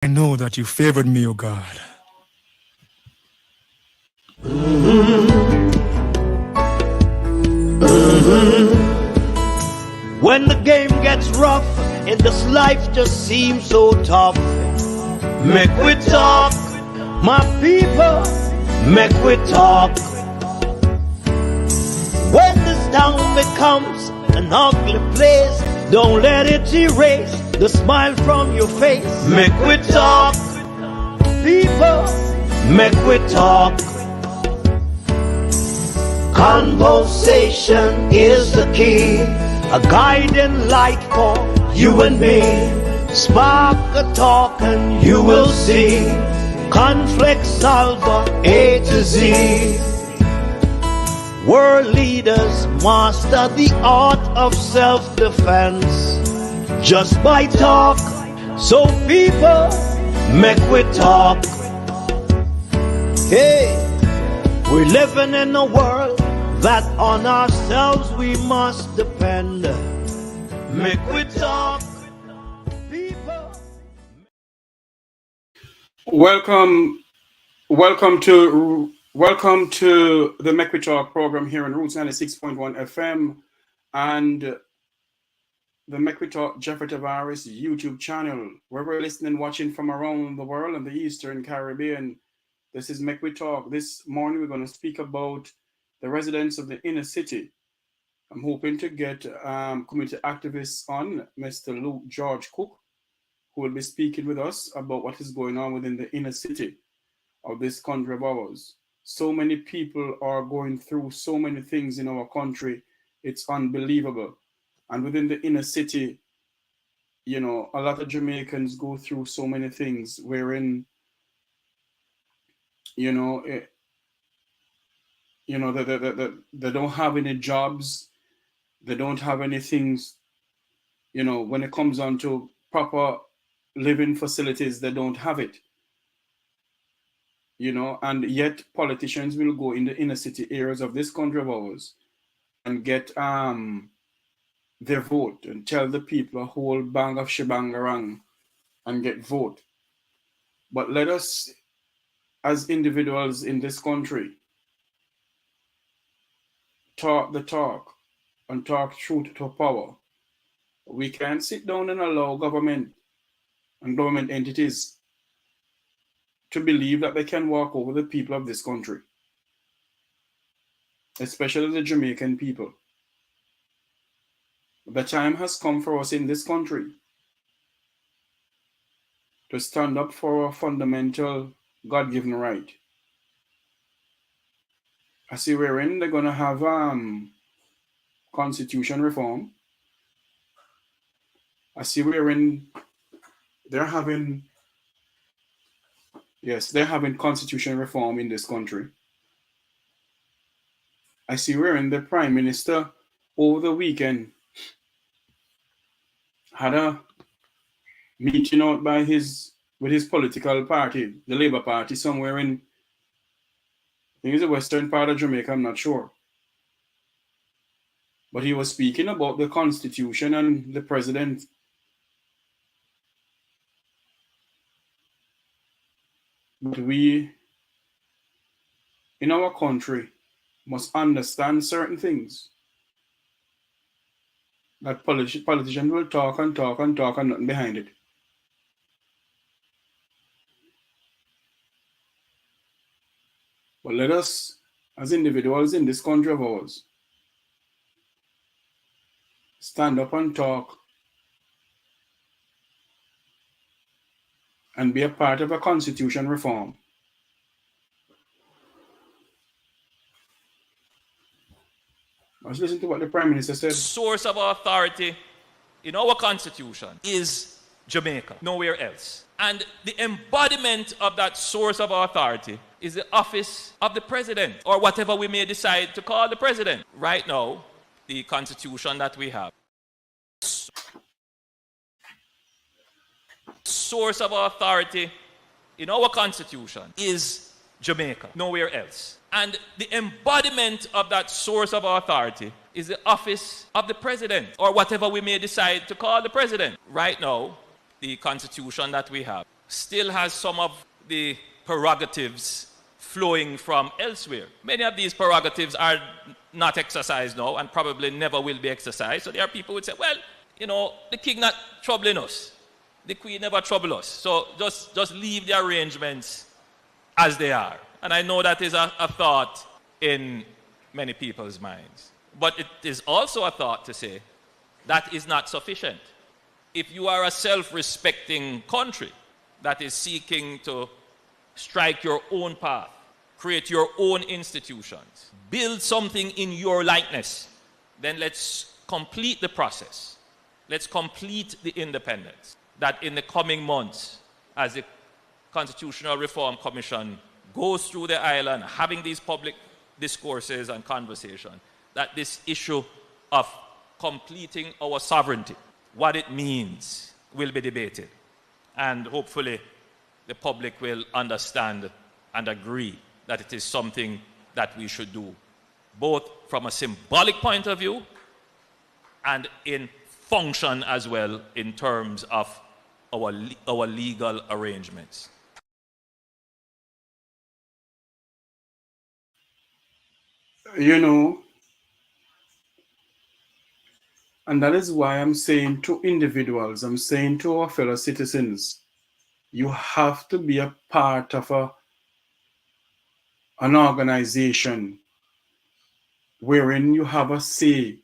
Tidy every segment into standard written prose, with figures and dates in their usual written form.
I know that you favored me, O God. When the game gets rough and this life just seems so tough, make we talk, my people, make we talk. When this town becomes an ugly place, don't let it erase the smile from your face. Make we talk, people, make we talk. Conversation is the key, a guiding light for you and me. Spark a talk and you will see. Conflict solver A to Z. World leaders master the art of self-defense just by talk. So people, make we talk. Hey, we're living in a world that on ourselves we must depend. Make we talk, people. Welcome to the Make We Talk program here on Roots 96.1 FM and the Make We Talk Jeffrey Tavares YouTube channel. Wherever you're listening, watching from around the world and the Eastern Caribbean, this is Make We Talk. This morning we're going to speak about the residents of the inner city. I'm hoping to get community activists on, Mr. Luke George Cook, who will be speaking with us about what is going on within the inner city of this country of ours. So many people are going through so many things in our country. It's unbelievable. And within the inner city, you know, a lot of Jamaicans go through so many things wherein, you know, they don't have any jobs. They don't have any things, you know, when it comes on to proper living facilities, they don't have it. You know, and yet politicians will go in the inner city areas of this country of ours and get their vote and tell the people a whole bang of shebangarang and get vote. But let us, as individuals in this country, talk the talk and talk truth to power. We can't sit down and allow government and government entities to believe that they can walk over the people of this country, especially the Jamaican people. The time has come for us in this country to stand up for our fundamental God-given right. I see wherein they're going to have constitution reform. I see wherein they're having constitution reform in this country. I see wherein the Prime Minister over the weekend had a meeting out with his political party, the Labour Party, somewhere in, I think it's the western part of Jamaica, I'm not sure. But he was speaking about the Constitution and the President. But we, in our country, must understand certain things. That politicians will talk and talk and talk and nothing behind it. But let us, as individuals in this country of ours, stand up and talk and be a part of a constitution reform. Let's listen to what the Prime Minister said. Source of authority in our constitution is Jamaica, nowhere else. And the embodiment of that source of authority is the office of the president, or whatever we may decide to call the president. Right now, the constitution that we have, source of authority in our constitution is Jamaica, nowhere else. And the embodiment of that source of authority is the office of the president, or whatever we may decide to call the president. Right now, the constitution that we have still has some of the prerogatives flowing from elsewhere. Many of these prerogatives are not exercised now and probably never will be exercised. So there are people who would say, well, you know, the king not troubling us. The queen never trouble us. So just leave the arrangements as they are. And I know that is a thought in many people's minds. But it is also a thought to say that is not sufficient. If you are a self-respecting country that is seeking to strike your own path, create your own institutions, build something in your likeness, then let's complete the process. Let's complete the independence. That in the coming months, as the Constitutional Reform Commission goes through the island, having these public discourses and conversation, that this issue of completing our sovereignty, what it means, will be debated. And hopefully the public will understand and agree that it is something that we should do, both from a symbolic point of view and in function as well in terms of our legal arrangements. You know, and that is why I'm saying to individuals, I'm saying to our fellow citizens, you have to be a part of an organization wherein you have a say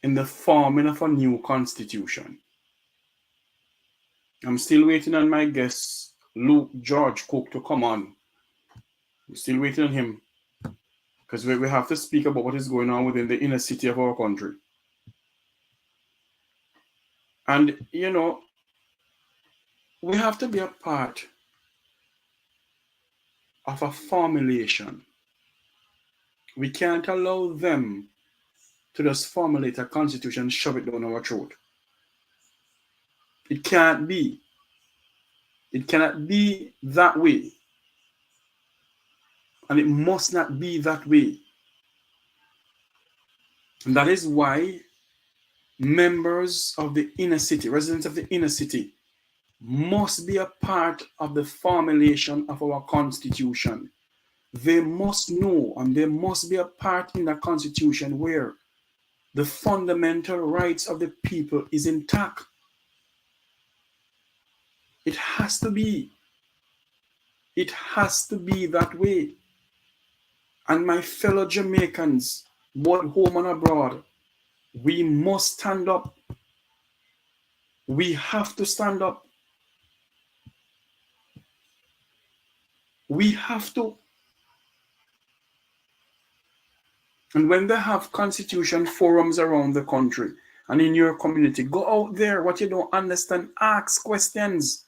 in the forming of a new constitution. I'm still waiting on my guest, Luke George Cook, to come on. I'm still waiting on him because we have to speak about what is going on within the inner city of our country. And, you know, we have to be a part of a formulation. We can't allow them to just formulate a constitution and shove it down our throat. It can't be. It cannot be that way. And it must not be that way. And that is why members of the inner city, residents of the inner city, must be a part of the formulation of our constitution. They must know and they must be a part in the constitution where the fundamental rights of the people is intact. It has to be. It has to be that way. And my fellow Jamaicans, both home and abroad, we must stand up. We have to stand up. We have to. And when they have constitution forums around the country and in your community, go out there. What you don't understand, ask questions.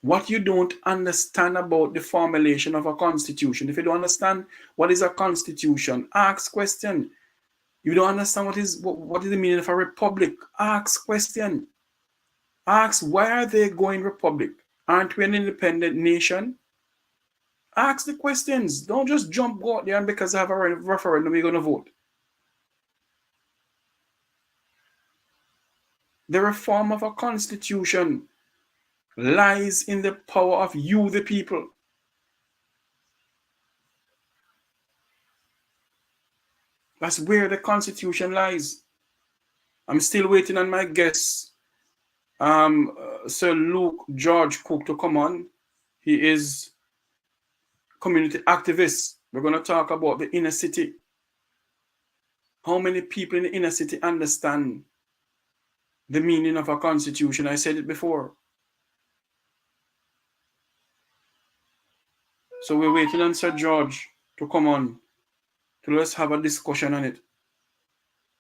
What you don't understand about the formulation of a constitution, if you don't understand what is a constitution, ask question. You don't understand what is the meaning of a republic, ask question. Ask, why are they going republic? Aren't we an independent nation? Ask the questions. Don't just go out there and because I have a referendum, you're going to vote. The reform of a constitution lies in the power of you, the people. That's where the constitution lies. I'm still waiting on my guest, Sir Luke George Cook, to come on. He is community activist. We're going to talk about the inner city. How many people in the inner city understand the meaning of a constitution? I said it before. So we're waiting on Sir George to come on to let's have a discussion on it.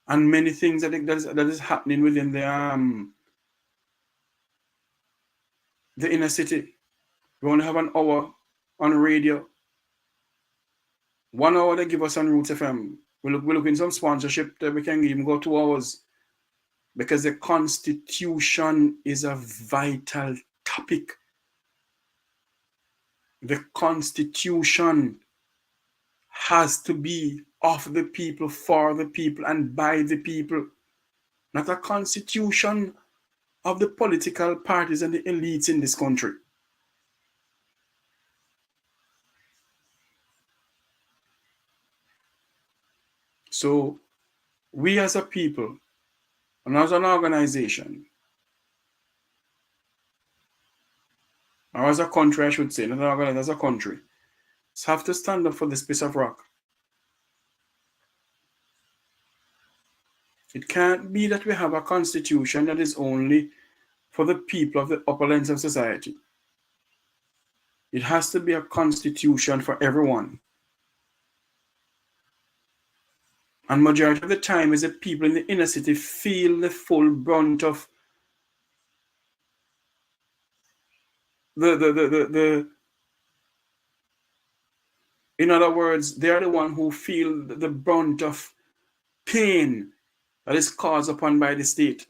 And many things that is happening within the inner city. We want to have an hour on radio. 1 hour they give us on Roots FM. We're looking some sponsorship that we can even go 2 hours. Because the constitution is a vital topic. The constitution has to be of the people, for the people, and by the people. Not a constitution of the political parties and the elites in this country. So we as a people and as an organization, or as a country, I should say, not an organization, as a country, have to stand up for this piece of rock. It can't be that we have a constitution that is only for the people of the upper lens of society. It has to be a constitution for everyone. And majority of the time is the people in the inner city feel the full brunt of in other words, they are the one who feel the brunt of pain that is caused upon by the state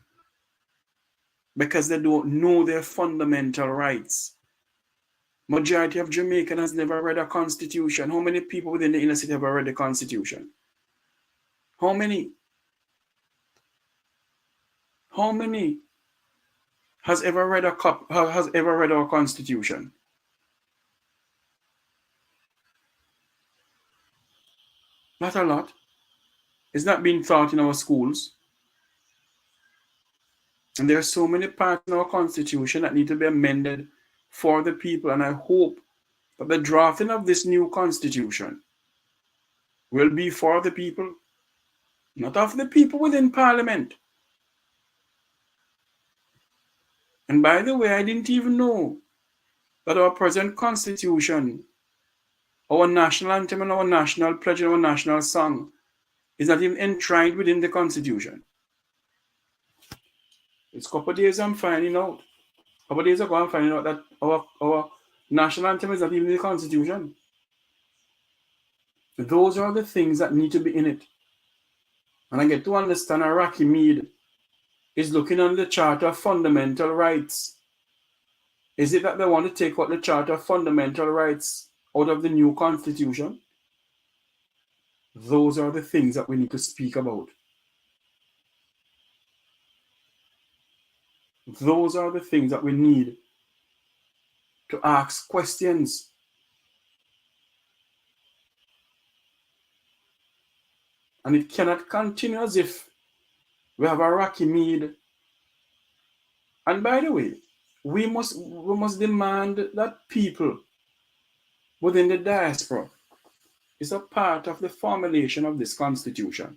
because they don't know their fundamental rights. Majority of Jamaicans has never read a constitution. How many people within the inner city have read the constitution? How many? How many has ever read our constitution? Not a lot. It's not being taught in our schools. And there are so many parts in our constitution that need to be amended for the people. And I hope that the drafting of this new constitution will be for the people, not of the people within Parliament. And by the way, I didn't even know that our present constitution, our national anthem and our national pledge and our national song is not even enshrined within the constitution. It's a couple of days I'm finding out. A couple of days ago I'm finding out that our national anthem is not even in the constitution. Those are the things that need to be in it. And I get to understand Iraqi Mead is looking on the Charter of Fundamental Rights. Is it that they want to take out the Charter of Fundamental Rights out of the new constitution? Those are the things that we need to speak about. Those are the things that we need to ask questions. And it cannot continue as if we have Iraqi Mead. And by the way, we must demand that people within the diaspora is a part of the formulation of this constitution.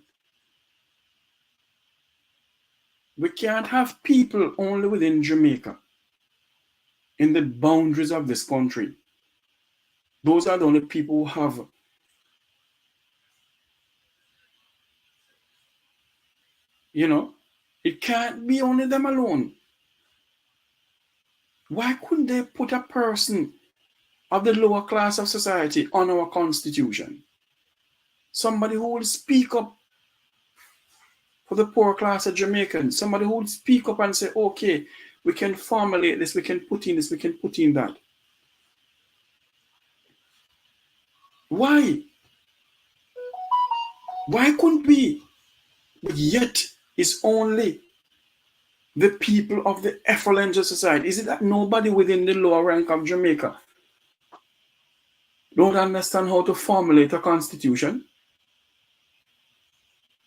We can't have people only within Jamaica in the boundaries of this country. Those are the only people who have it can't be only them alone. Why couldn't they put a person of the lower class of society on our constitution? Somebody who will speak up for the poor class of Jamaicans. Somebody who will speak up and say, okay, we can formulate this, we can put in this, we can put in that. Why? Why couldn't we? But yet, it's only the people of the effluent society. Is it that nobody within the lower rank of Jamaica don't understand how to formulate a constitution?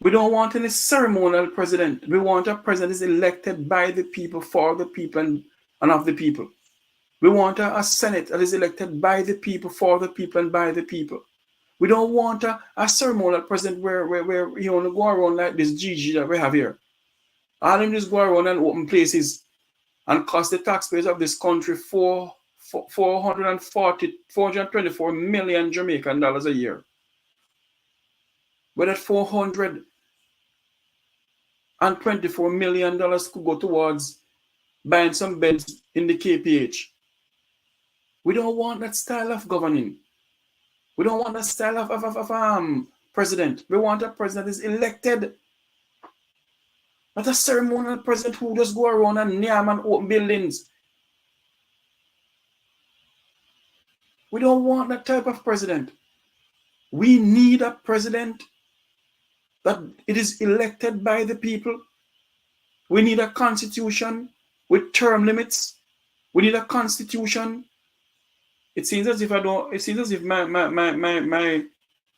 We don't want any ceremonial president. We want a president that is elected by the people, for the people, and of the people. We want a Senate that is elected by the people, for the people, and by the people. We don't want a ceremonial president where he only go around like this GG that we have here. All him just go around and open places and cost the taxpayers of this country $424 million Jamaican dollars a year. But that $424 million could go towards buying some beds in the KPH. We don't want that style of governing. We don't want that style of president. We want a president that is elected. Not a ceremonial president who just go around and name and open buildings. We don't want that type of president. We need a president that it is elected by the people. We need a constitution with term limits. We need a constitution. It seems as if my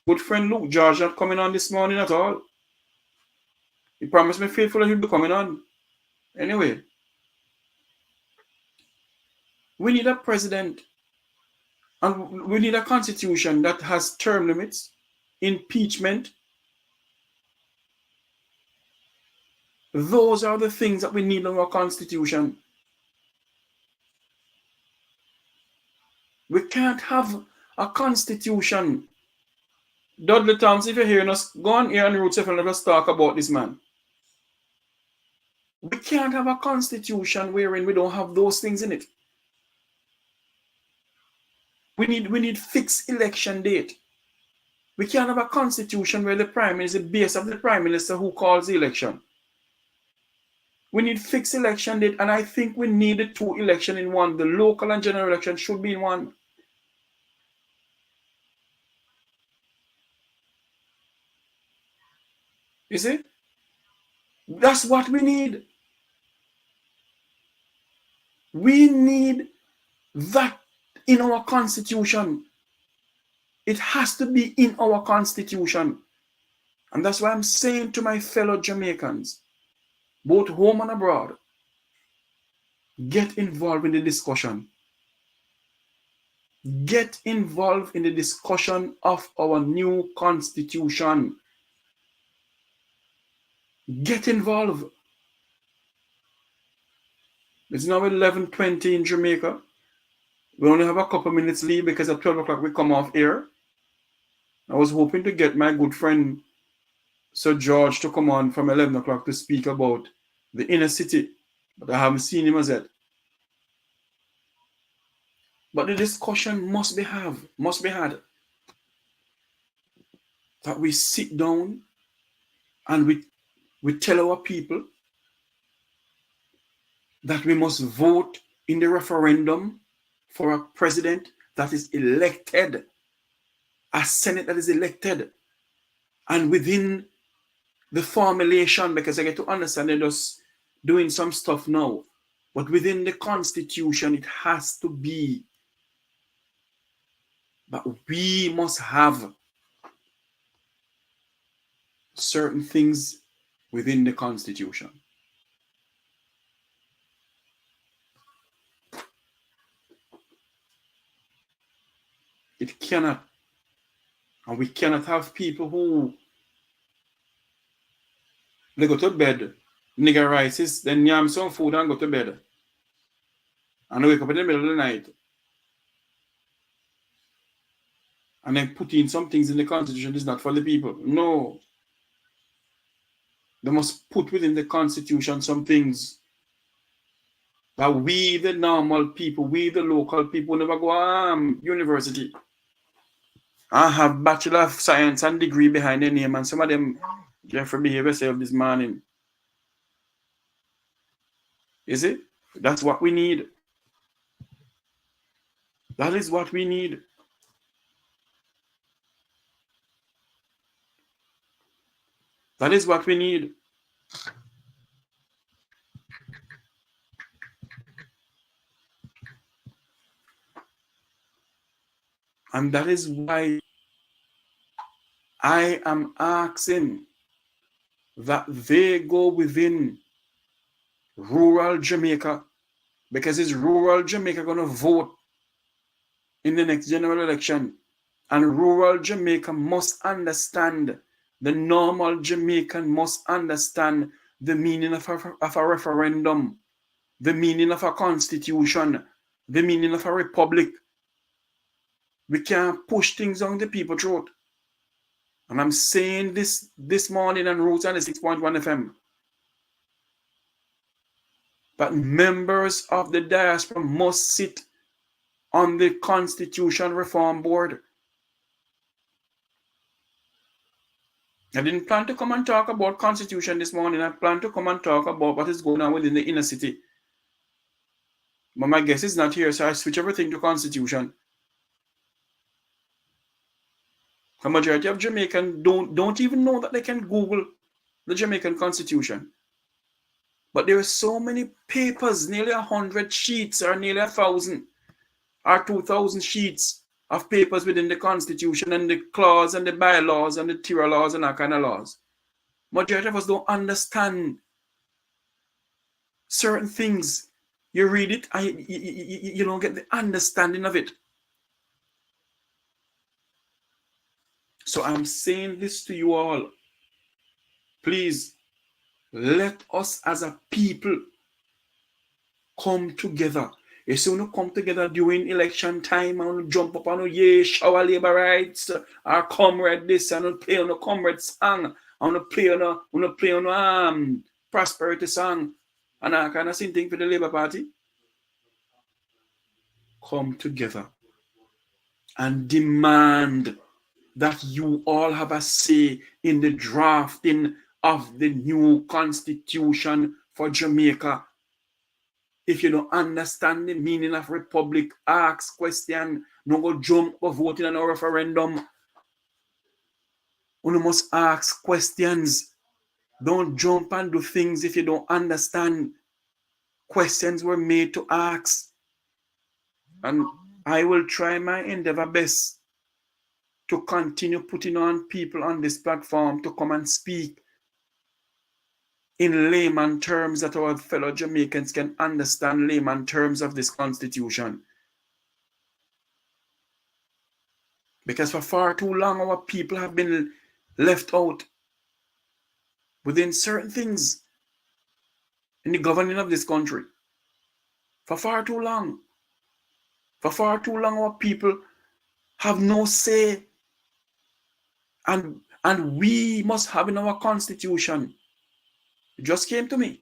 good friend Luke George not coming on this morning at all. He promised me faithfully he'll be coming on. Anyway, we need a president and we need a constitution that has term limits, impeachment. Those are the things that we need in our constitution. We can't have a constitution. Dudley Thompson, if you're hearing us, go on here and Roots FM and let us talk about this man. We can't have a constitution wherein we don't have those things in it. We need fixed election date. We can't have a constitution where the prime minister is the base of the prime minister who calls the election. We need fixed election date, and I think we need the two elections in one. The local and general election should be in one. You see? That's what we need. We need that in our constitution. It has to be in our constitution. And that's why I'm saying to my fellow Jamaicans, both home and abroad, get involved in the discussion. Get involved in the discussion of our new constitution. Get involved. It's now 11:20 in Jamaica. We only have a couple minutes leave because at 12 o'clock we come off air. I was hoping to get my good friend Sir George to come on from 11 o'clock to speak about the inner city, but I haven't seen him as yet. But the discussion must be had. That we sit down and we tell our people that we must vote in the referendum for a president that is elected, a Senate that is elected, and within the formulation, because I get to understand they're just doing some stuff now, but within the constitution, it has to be. But we must have certain things within the constitution. It cannot, and we cannot have people who they go to bed, nigger rices, then yam some food and go to bed. And wake up in the middle of the night. And then put in some things in the constitution is not for the people. No. They must put within the constitution some things that we, the normal people, we, the local people, never go university. I have Bachelor of Science and degree behind their name, and some of them Jeffrey behave yourself this morning. Is it? That's what we need. That is what we need. That is what we need. And that is why I am asking that they go within rural Jamaica, because it's rural Jamaica going to vote in the next general election. And rural Jamaica must understand, the normal Jamaican must understand the meaning of a referendum, the meaning of a constitution, the meaning of a republic. We can't push things on the people's throat. And I'm saying this morning on Roots 96.1 FM. But members of the diaspora must sit on the Constitution Reform Board. I didn't plan to come and talk about Constitution this morning. I plan to come and talk about what is going on within the inner city. But my guest is not here, so I switch everything to Constitution. The majority of Jamaicans don't even know that they can Google the Jamaican Constitution. But there are so many papers, nearly 100 sheets or nearly 1,000 or 2,000 sheets of papers within the Constitution and the clause and the bylaws and the TIRA laws and that kind of laws. Majority of us don't understand certain things. You read it and you don't get the understanding of it. So I'm saying this to you all. Please, let us as a people come together. You see, when you come together during election time and jump up and yeah, shower labor rights, or comrade this and play on a comrade song, and play on prosperity song, and I kind of same thing for the Labour Party. Come together and demand that you all have a say in the drafting of the new constitution for Jamaica. If you don't understand the meaning of republic, ask question. No go jump or vote in a referendum. You must ask questions. Don't jump and do things if you don't understand. Questions were made to ask. And I will try my endeavor best to continue putting on people on this platform to come and speak in layman terms that our fellow Jamaicans can understand layman terms of this constitution. Because for far too long, our people have been left out within certain things in the governing of this country. For far too long. For far too long, our people have no say. And we must have in our constitution. It just came to me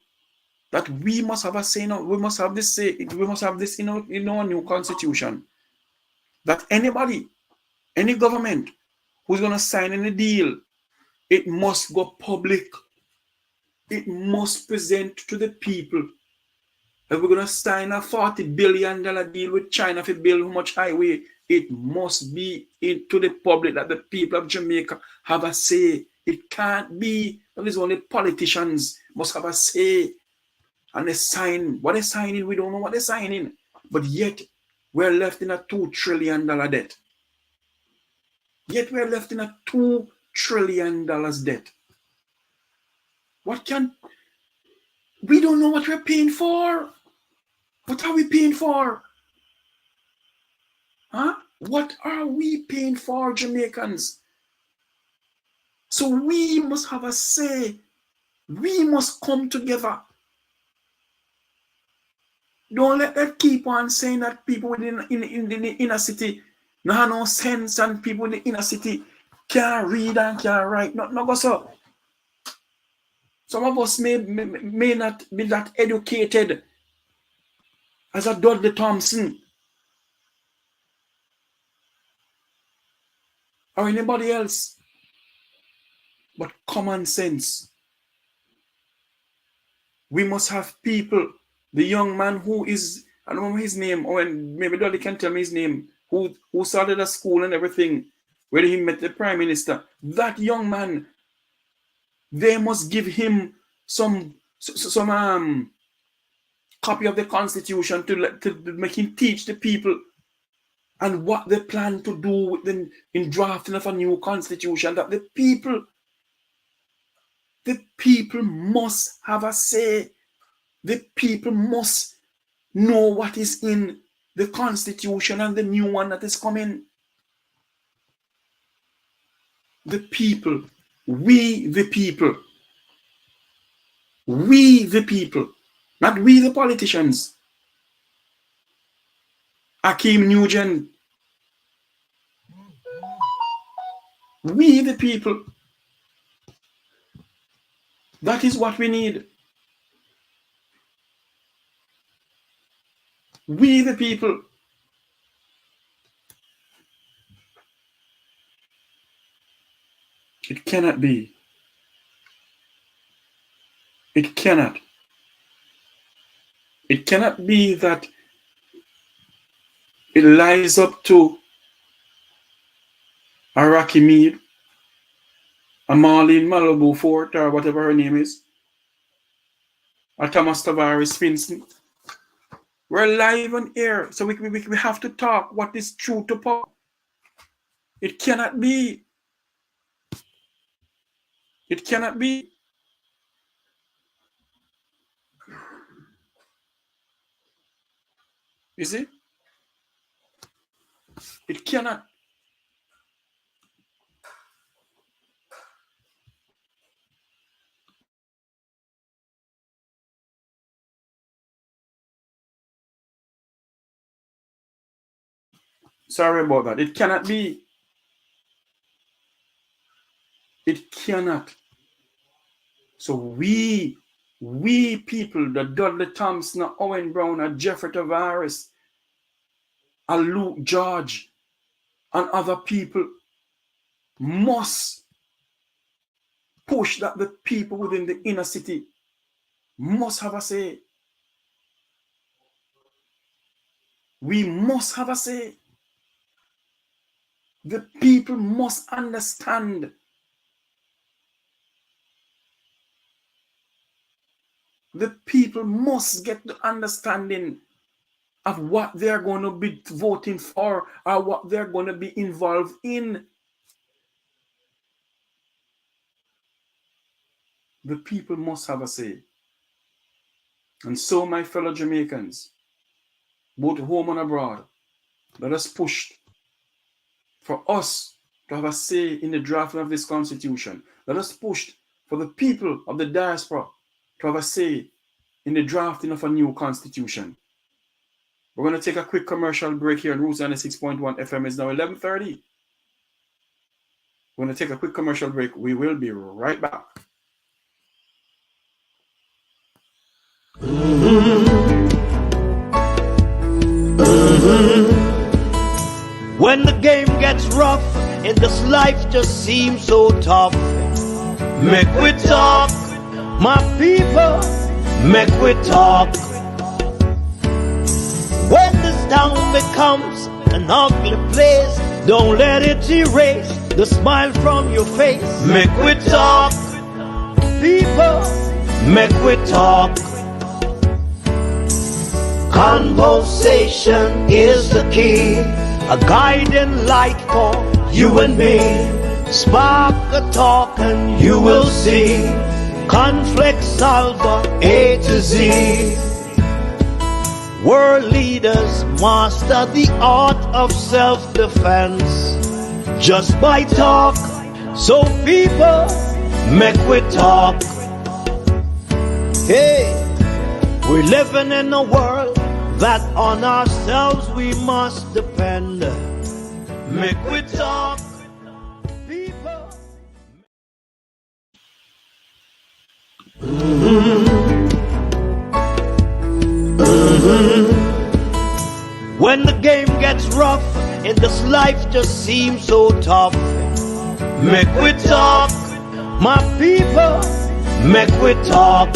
that we must have a say now. We must have this say. We must have this in our new constitution. That anybody, any government who's going to sign any deal, it must go public. It must present to the people. If we're going to sign a $40 billion deal with China to build how much highway, it must be into the public that the people of Jamaica have a say. It can't be that it's only politicians must have a say. And they sign. What they're signing, we don't know what they're signing. But yet, we're left in a $2 trillion debt. Yet we're left in a $2 trillion debt. We don't know what we're paying for. What are we paying for? Huh? What are we paying for, Jamaicans? So we must have a say. We must come together. Don't let that keep on saying that people in the inner city no have no sense and people in the inner city can't read and can't write. No go so. Some of us may not be that educated as a Dudley Thompson or anybody else. But common sense. We must have people. The young man who is, I don't know his name, or maybe Dudley can tell me his name, who started a school and everything, where he met the Prime Minister. That young man, they must give him some copy of the Constitution to make him teach the people and what they plan to do in drafting of a new Constitution. That the people must have a say. The people must know what is in the Constitution and the new one that is coming. The people, we the people, not we the politicians. Akeem Nugent, we the people. That is what we need. We the people. It cannot be. It cannot. It cannot be that it lies up to a Rocky Mead, a Marlene Malibu Fort, or whatever her name is, Thomas Tavares Vincent. We're live on air, so we have to talk what is true to power. It cannot be. It cannot be. You see? It cannot. Sorry about that. It cannot be. It cannot. So we people, the Dudley Thompson, Owen Brown, Jeffrey Tavares, Luke George, and other people must push that the people within the inner city must have a say. We must have a say. The people must understand. The people must get the understanding of what they're going to be voting for or what they're going to be involved in. The people must have a say. And so, my fellow Jamaicans, both home and abroad, let us push for us to have a say in the drafting of this constitution. Let us push for the people of the diaspora to have a say in the drafting of a new constitution. We're going to take a quick commercial break here on Roots 96.1 FM. It's now 11:30. We're going to take a quick commercial break. We will be right back. When the game gets rough and this life just seems so tough, make we talk, my people, make we talk. When this town becomes an ugly place, don't let it erase the smile from your face. Make we talk, people, make we talk. Conversation is the key, a guiding light for you and me. Spark a talk and you will see. Conflict solver A to Z. World leaders master the art of self-defense just by talk. So people, make we talk. Hey, we're living in a world that on ourselves we must depend. Make we talk, people. When the game gets rough and this life just seems so tough, make we talk, my people, make we talk.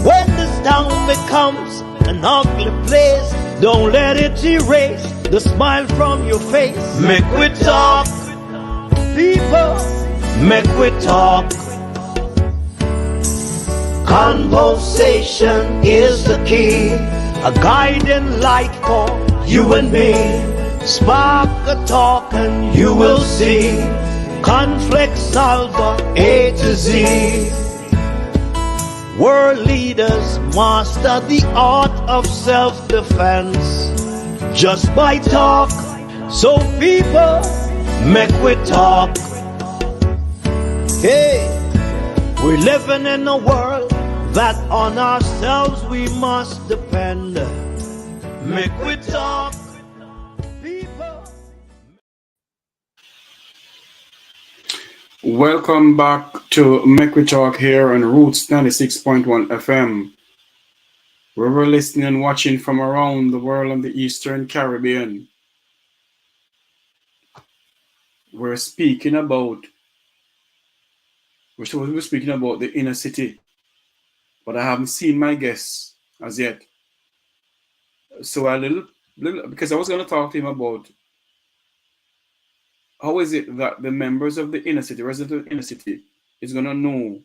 When this town becomes an ugly place, don't let it erase the smile from your face. Make we talk, people, make we talk. Conversation is the key, a guiding light for you and me. Spark a talk and you will see. Conflict solver A to Z. World leaders master the art of self-defense just by talk. So people, make we talk. Hey, we're living in a world that on ourselves we must depend. Make we talk, people. Welcome back to Make We Talk here on Roots 96.1 FM. Where we're listening and watching from around the world and the Eastern Caribbean. We're speaking about the inner city, but I haven't seen my guests as yet. So a little because I was going to talk to him about how is it that the members of the inner city, residents of the inner city, is going to know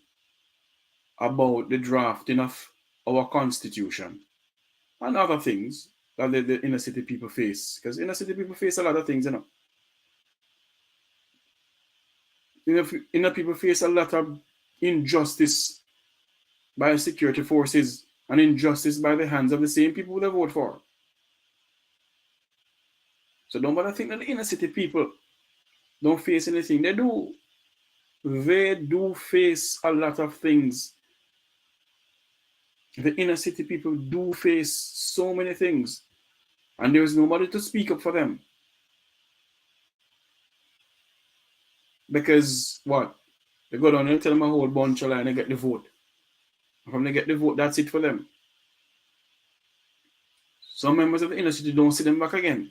about the drafting of our constitution and other things that the inner city people face. Because inner city people face a lot of things, you know. Inner people face a lot of injustice by security forces and injustice by the hands of the same people they vote for. So don't bother think that the inner city people don't face anything. They do. They do face a lot of things. The inner city people do face so many things. And there is nobody to speak up for them. Because what? They go down and tell them a whole bunch of lie and they get the vote. And when they get the vote, that's it for them. Some members of the inner city don't see them back again.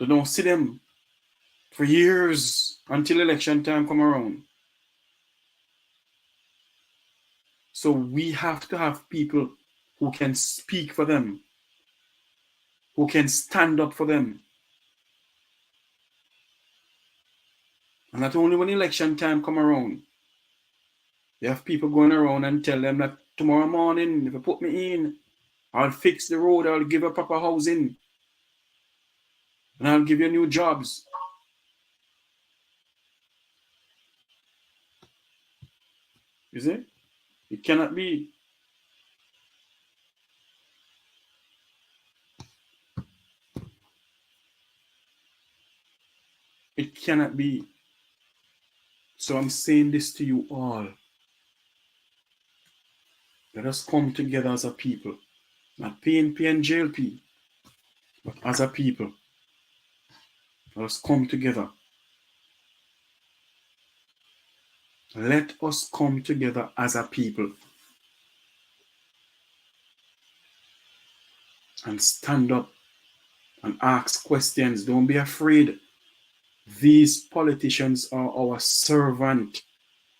They don't see them for years until election time come around. So we have to have people who can speak for them, who can stand up for them. And not only when election time come around, you have people going around and tell them that tomorrow morning, if you put me in, I'll fix the road, I'll give you proper housing, and I'll give you new jobs. You see? It cannot be. It cannot be. So I'm saying this to you all. Let us come together as a people. Not PNP and JLP, but as a people. Let us come together. Let us come together as a people. And stand up and ask questions. Don't be afraid. These politicians are our servant.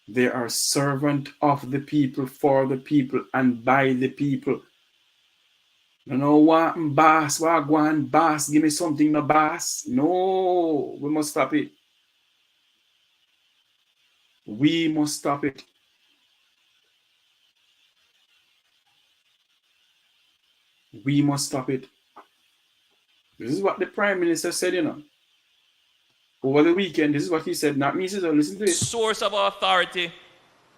They are servant of the people, for the people, and by the people. You know what, boss, wagwan, boss, give me something, no boss. No, we must stop it. We must stop it. We must stop it. This is what the Prime Minister said, you know. Over the weekend, this is what he said. Not me, so listen to it. Source of authority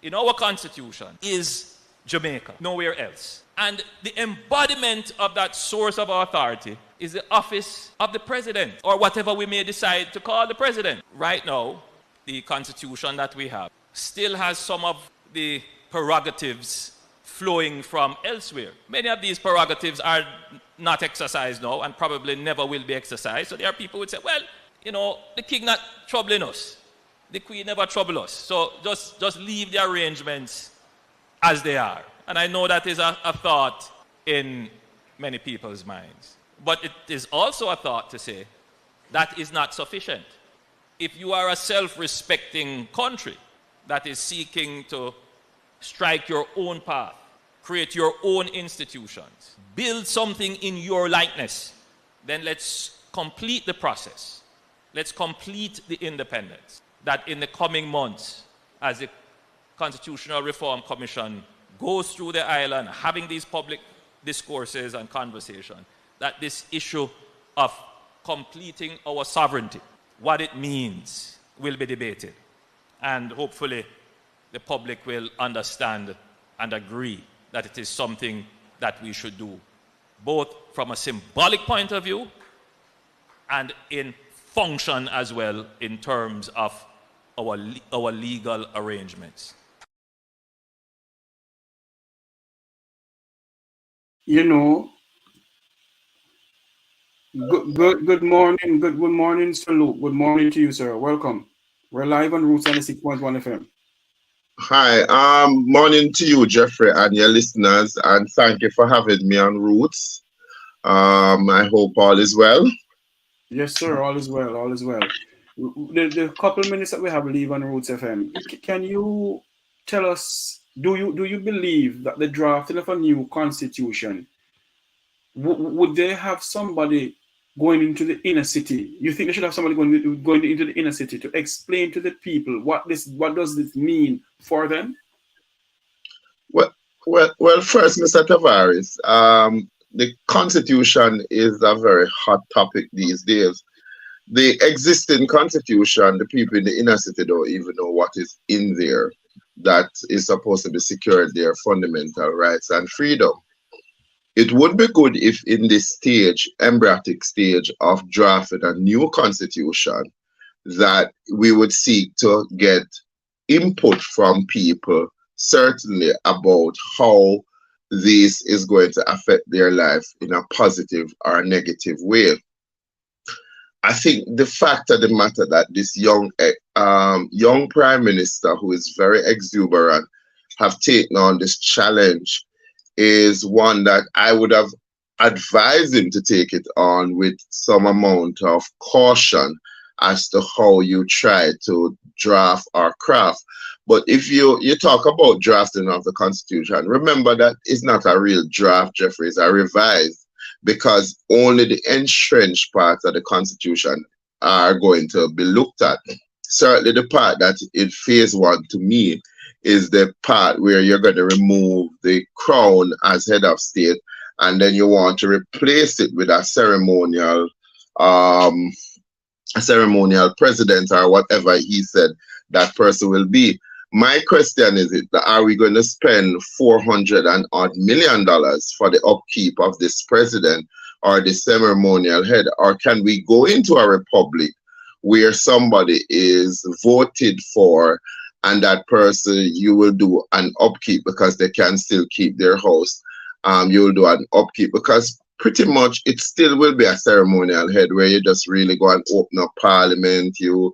in our constitution is Jamaica, nowhere else. And the embodiment of that source of authority is the office of the president, or whatever we may decide to call the president. Right now, the constitution that we have still has some of the prerogatives flowing from elsewhere. Many of these prerogatives are not exercised now and probably never will be exercised. So there are people who would say, well, you know, the king not troubling us. The queen never trouble us. So just leave the arrangements as they are. And I know that is a thought in many people's minds. But it is also a thought to say that is not sufficient. If you are a self-respecting country that is seeking to strike your own path, create your own institutions, build something in your likeness, then let's complete the process. Let's complete the independence. That in the coming months, as the Constitutional Reform Commission goes through the island, having these public discourses and conversation, that this issue of completing our sovereignty, what it means, will be debated. And hopefully the public will understand and agree that it is something that we should do, both from a symbolic point of view and in function as well in terms of our legal arrangements. You know, good morning, good morning, Sir Luke. Good morning to you, sir. Welcome. We're live on Roots 96.1 FM. Hi, morning to you, Jeffrey, and your listeners, and thank you for having me on Roots. I hope all is well. Yes, sir. All is well. All is well. The couple minutes that we have live on Roots FM, can you tell us? Do you believe that the drafting of a new constitution would they have somebody going into the inner city? You think they should have somebody going into the inner city to explain to the people what does this mean for them? Well, first, Mr. Tavares, the Constitution is a very hot topic these days. The existing Constitution, the people in the inner city don't even know what is in there that is supposed to be secured their fundamental rights and freedom. It would be good if, in this stage, embryotic stage of drafting a new Constitution, that we would seek to get input from people, certainly about how this is going to affect their life in a positive or negative way. I think the fact of the matter that this young prime minister, who is very exuberant, have taken on this challenge is one that I would have advised him to take it on with some amount of caution as to how you try to draft or craft. But if you talk about drafting of the Constitution, remember that it's not a real draft, Jeffrey, it's a revised, because only the entrenched parts of the Constitution are going to be looked at. Certainly the part that in phase one to me is the part where you're going to remove the crown as head of state, and then you want to replace it with um, a ceremonial president or whatever he said that person will be. My question is, are we going to spend 400 and odd million dollars for the upkeep of this president or the ceremonial head, or can we go into a republic where somebody is voted for and that person, you will do an upkeep because they can still keep their house. You will do an upkeep because pretty much it still will be a ceremonial head where you just really go and open up parliament, you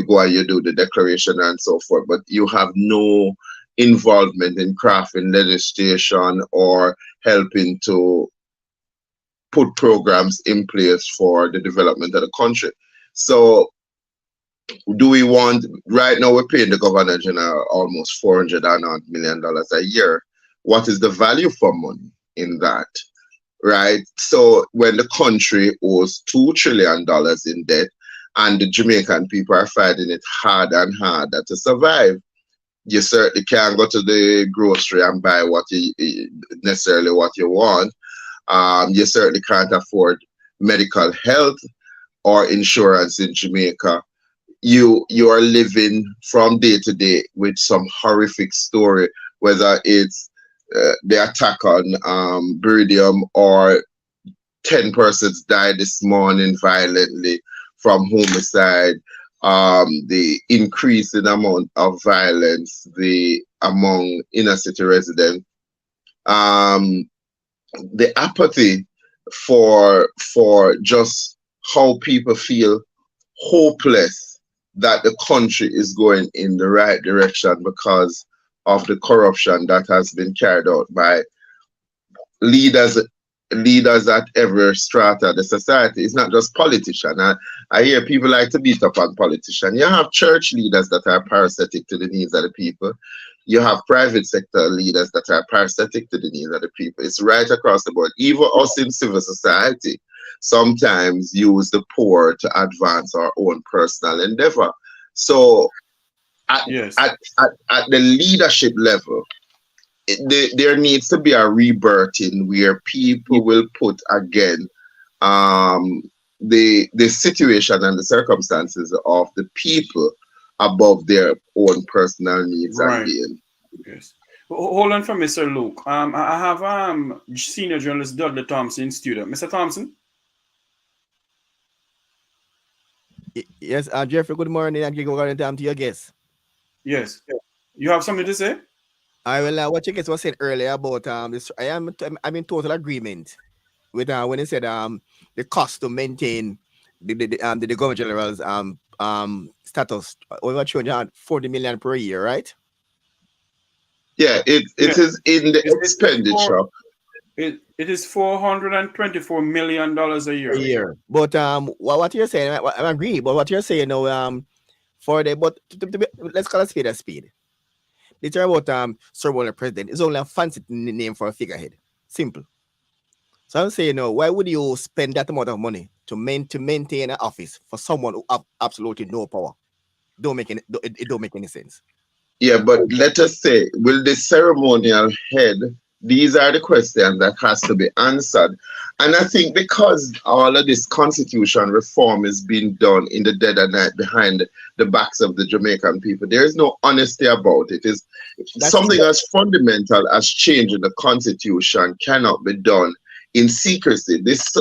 go and you do the declaration and so forth, but you have no involvement in crafting legislation or helping to put programs in place for the development of the country. So do we want, right now we're paying the governor general almost $400 million a year. What is the value for money in that? Right? So when the country owes $2 trillion in debt and the Jamaican people are finding it harder and harder to survive, you certainly can't go to the grocery and buy what you necessarily what you want. You certainly can't afford medical health or insurance in Jamaica. You are living from day to day with some horrific story, whether it's the attack on Buridium or 10 persons died this morning violently from homicide, the increase in amount of violence among inner city residents, the apathy for just how people feel hopeless that the country is going in the right direction because of the corruption that has been carried out by leaders at every strata of the society. It's not just politicians. I hear people like to beat up on politicians. You have church leaders that are parasitic to the needs of the people. You have private sector leaders that are parasitic to the needs of the people. It's right across the board. Even us in civil society sometimes use the poor to advance our own personal endeavor. So at the leadership level, there needs to be a rebirthing where people will put again the situation and the circumstances of the people above their own personal needs and gain. Yes. Hold on for Mr. Luke. I have senior journalist Dudley Thompson in studio. Mr. Thompson? Yes, Jeffrey, good morning and good time to your guests. Yes. You have something to say? I will. What your guest was said earlier about this. I'm in total agreement with when he said the cost to maintain the government general's status over 240 million per year, right? Yeah, it is in the expenditure. It is $424 million a year. But what you're saying, I agree. But what you're saying now, let's call it speed a speed. The term about ceremonial president is only a fancy name for a figurehead. Simple. So I'm saying, why would you spend that amount of money to maintain an office for someone who have absolutely no power? It don't make any sense. Yeah, but let us say, will the ceremonial head, these are the questions that has to be answered. And I think because all of this constitution reform is being done in the dead of night behind the backs of the Jamaican people, there is no honesty about it. Is That's something as fundamental as changing the constitution cannot be done in secrecy. This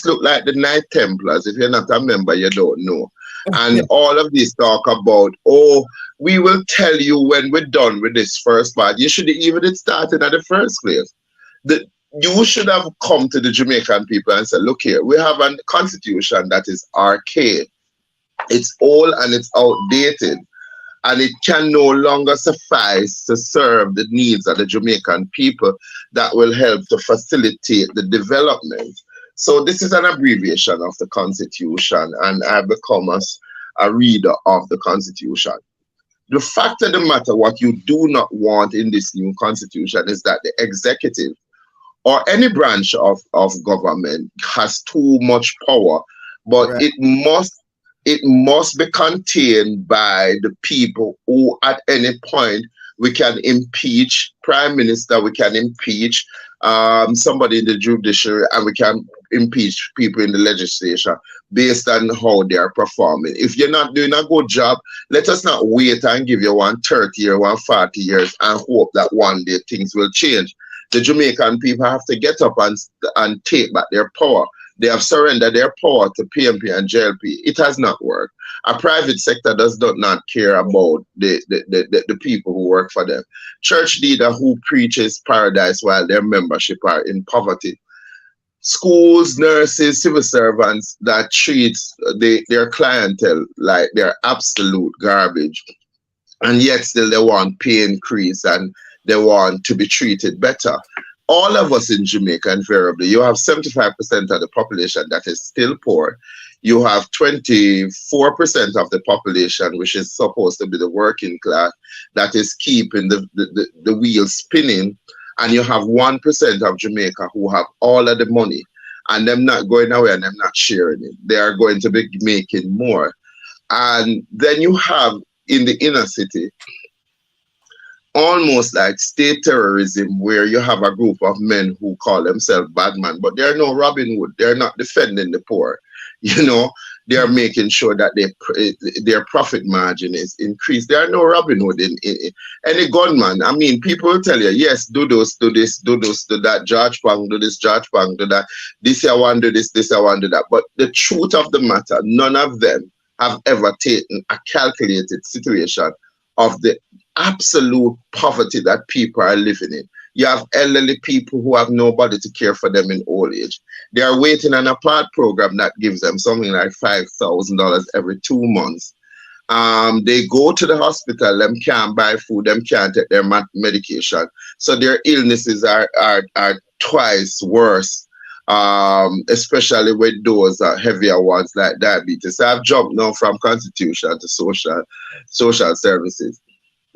look like the Knight Templars. If you're not a member, you don't know. And all of this talk about, oh, we will tell you when we're done with this first part. You should even it started at the first place. The, you should have come to the Jamaican people and said, look here, we have a constitution that is archaic. It's old and it's outdated. And it can no longer suffice to serve the needs of the Jamaican people that will help to facilitate the development. So this is an abbreviation of the Constitution, and I've become a reader of the Constitution. The fact of the matter, what you do not want in this new Constitution is that the executive or any branch of government has too much power, but right. it must be contained by the people who at any point we can impeach prime minister, we can impeach somebody in the judiciary, and we can impeach people in the legislature based on how they are performing. If you're not doing a good job, let us not wait and give you 130 or 140 years and hope that one day things will change. The Jamaican people have to get up and take back their power. They have surrendered their power to PMP and JLP. It has not worked. A private sector does not care about the people who work for them. Church leader who preaches paradise while their membership are in poverty. Schools, nurses, civil servants that treat their clientele like they're absolute garbage. And yet still they want pay increase and they want to be treated better. All of us in Jamaica, invariably, you have 75% of the population that is still poor. You have 24% of the population, which is supposed to be the working class, that is keeping the wheel spinning. And you have 1% of Jamaica who have all of the money, and them not going away and them not sharing it. They are going to be making more. And then you have in the inner city, almost like state terrorism, where you have a group of men who call themselves badmen, but they're no Robin Hood. They're not defending the poor. You know, they're making sure that their profit margin is increased. There are no Robin Hood in any gunman. I mean, people will tell you, yes, do this, do that, George Pang, do this, George Pang, do that. This I want to do this I want to do that. But the truth of the matter, none of them have ever taken a calculated situation of the absolute poverty that people are living in. You have elderly people who have nobody to care for them in old age. They are waiting on a PAD program that gives them something like $5,000 every 2 months. They go to the hospital, them can't buy food, them can't take their medication. So their illnesses are twice worse, especially with those heavier ones like diabetes. So I've jumped now from constitution to social services.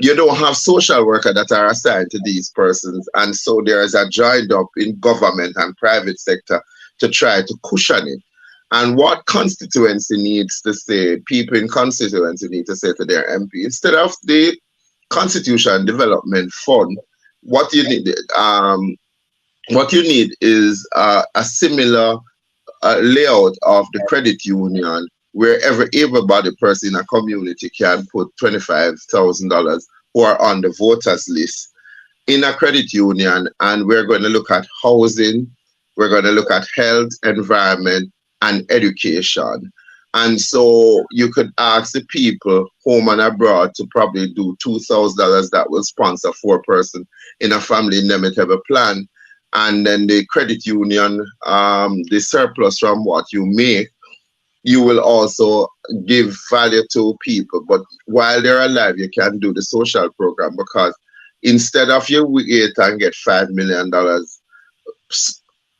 You don't have social workers that are assigned to these persons, and so there is a joined up in government and private sector to try to cushion it. And what constituency needs to say, people in constituency need to say to their MP, instead of the Constitution Development Fund, what you need is a similar layout of the credit union, where every able-bodied person in a community can put $25,000 who are on the voters list in a credit union. And we're going to look at housing, we're going to look at health, environment, and education. And so you could ask the people home and abroad to probably do $2,000 that will sponsor 4 persons in a family inevitable plan. And then the credit union, the surplus from what you make, you will also give value to people. But while they're alive, you can do the social program, because instead of you wait and get $5 million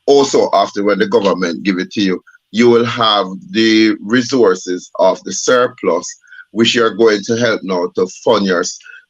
also after when the government give it to you, you will have the resources of the surplus, which you're going to help now to fund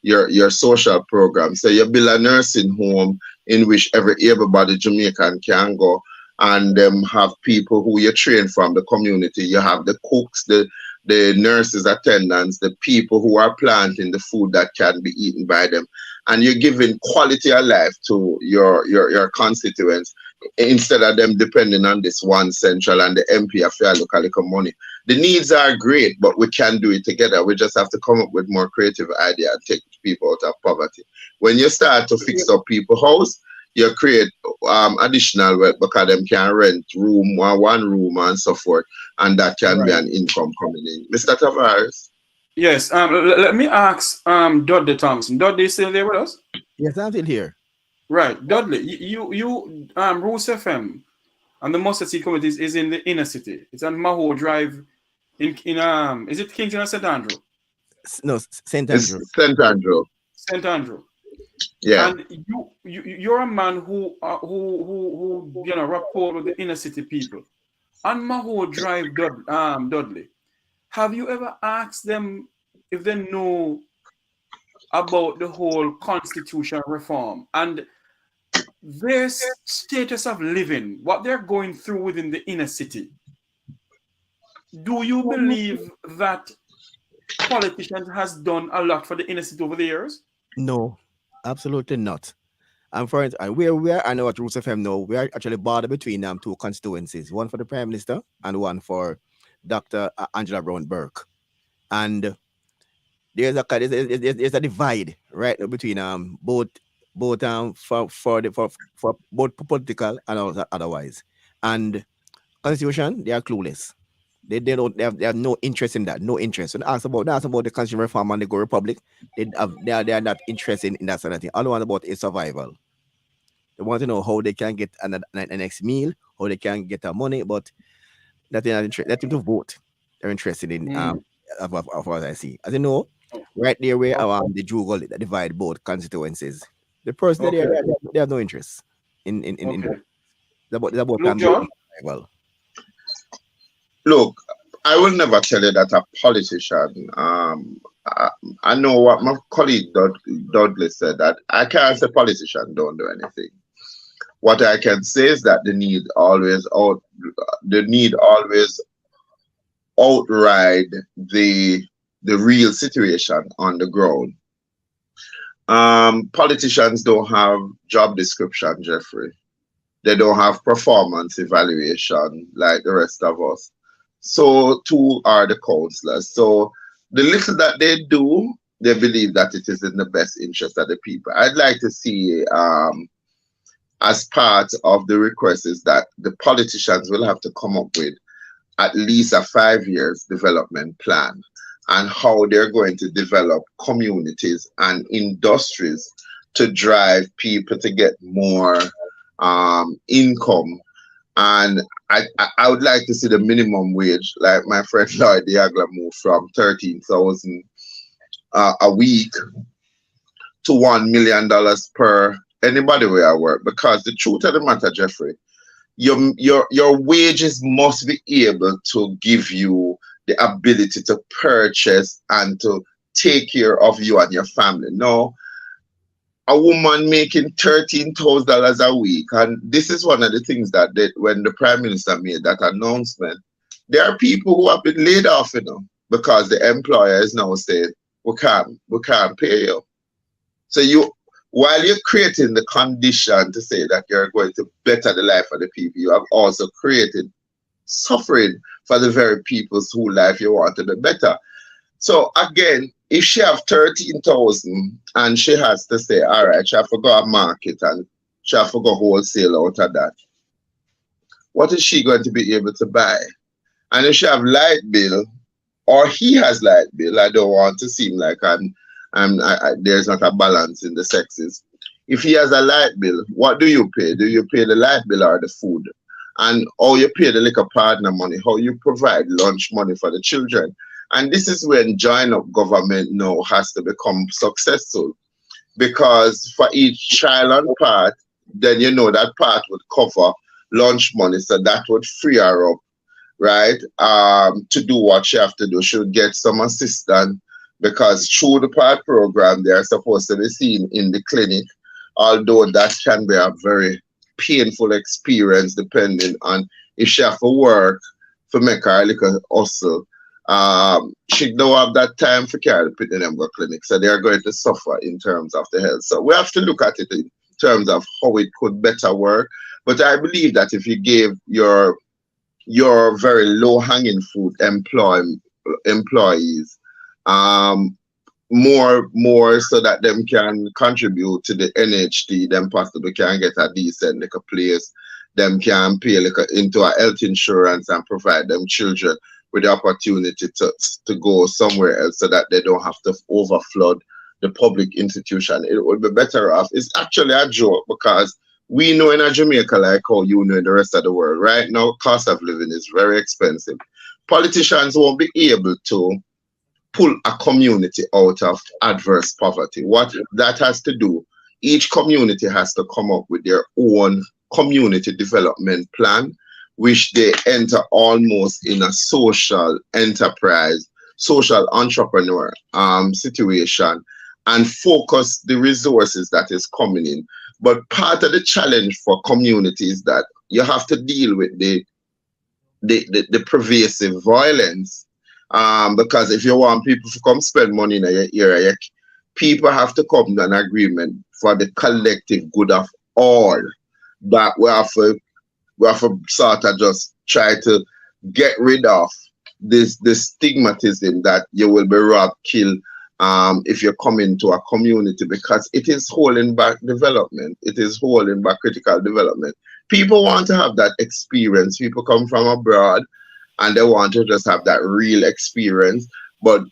your social program. So you build a nursing home in which every able-bodied Jamaican can go, and have people who you train from the community. You have the cooks, the the nurses, attendants, the people who are planting the food that can be eaten by them. And you're giving quality of life to your constituents instead of them depending on this one central and the MP affair look a little money. The needs are great, but we can do it together. We just have to come up with more creative idea and take people out of poverty. When you start to fix up people's house, you create additional wealth because them can rent room, one room and so forth, and that can be an income coming in. Mr. Tavares? Yes, let me ask Dudley Thompson. Dudley, is still there with us? Yes, I'm still here. Right, Dudley, you Roots FM and the Mustard Seed Communities is in the inner city. It's on Maho Drive in is it Kingston or St. Andrew? No, St. Andrew. St. Andrew. St. Andrew. Yeah. And you're a man who you know rapport with the inner city people. On Maho Drive, Dudley, have you ever asked them if they know about the whole constitution reform and their status of living, what they're going through within the inner city? Do you believe that politicians has done a lot for the inner city over the years? No, absolutely not. And for it, and where we are, I know what Roots FM know, we are actually border between two constituencies, one for the Prime Minister and one for Dr. Angela Brown Burke. And there's a divide right now between both for both political and also otherwise. And constitution, they are clueless. They have no interest in that, no interest. And ask about the constitution reform and the Go Republic, they are not interested in that sort of thing. All they want about is survival. They want to know how they can get an next meal, how they can get their money, but that they're not interested. Let them to vote. They're interested in of what I see. As you know, right there where the juggle that divide both constituencies. The person they have no interest in about survival. Look, I will never tell you that a politician. I know what my colleague Dudley said, that I can't say politicians don't do anything. What I can say is that the need always outride the real situation on the ground. Politicians don't have job description, Jeffrey. They don't have performance evaluation like the rest of us. So too are the councillors. So the little that they do, they believe that it is in the best interest of the people. I'd like to see, as part of the request, is that the politicians will have to come up with at least a 5 years development plan and how they're going to develop communities and industries to drive people to get more income. And I would like to see the minimum wage, like my friend Lloyd Diagla moved from 13,000 a week to $1 million per anybody where I work. Because the truth of the matter, Jeffrey, your wages must be able to give you the ability to purchase and to take care of you and your family. No, a woman making $13,000 a week, and this is one of the things that when the Prime Minister made that announcement, there are people who have been laid off, because the employer is now saying we can't pay you. So while you're creating the condition to say that you're going to better the life of the people, you have also created suffering for the very people whose life you want to be better. So again, if she have 13,000 and she has to say, all right, she have to go to market and she have to go wholesale out of that, what is she going to be able to buy? And if she have light bill, or he has light bill, I don't want to seem like there's not a balance in the sexes. If he has a light bill, what do you pay? Do you pay the light bill or the food? And how you pay the liquor partner money, how you provide lunch money for the children. And this is when join up government now has to become successful. Because for each child on part, then that part would cover lunch money. So that would free her up, right? To do what she have to do. She would get some assistance, because through the part program, they are supposed to be seen in the clinic, although that can be a very painful experience depending on if she have to work to make her a little hustle. she don't have that time for carry the put in them go clinic, so they are going to suffer in terms of the health. So we have to look at it in terms of how it could better work. But I believe that if you gave your very low hanging fruit employees more so that them can contribute to the NHT, them possibly can get a decent like a place, them can pay like into a health insurance and provide them children with the opportunity to go somewhere else so that they don't have to overflood the public institution. It would be better off. It's actually a joke because we know in Jamaica, like how you know in the rest of the world, right now, cost of living is very expensive. Politicians won't be able to pull a community out of adverse poverty. What that has to do, each community has to come up with their own community development plan, which they enter almost in a social enterprise, social entrepreneur situation, and focus the resources that is coming in. But part of the challenge for communities is that you have to deal with the pervasive violence. Because if you want people to come spend money in your area, people have to come to an agreement for the collective good of all. That we have to sort of just try to get rid of this stigmatism that you will be robbed, killed if you come into a community, because it is holding back development. It is holding back critical development. People want to have that experience. People come from abroad and they want to just have that real experience. But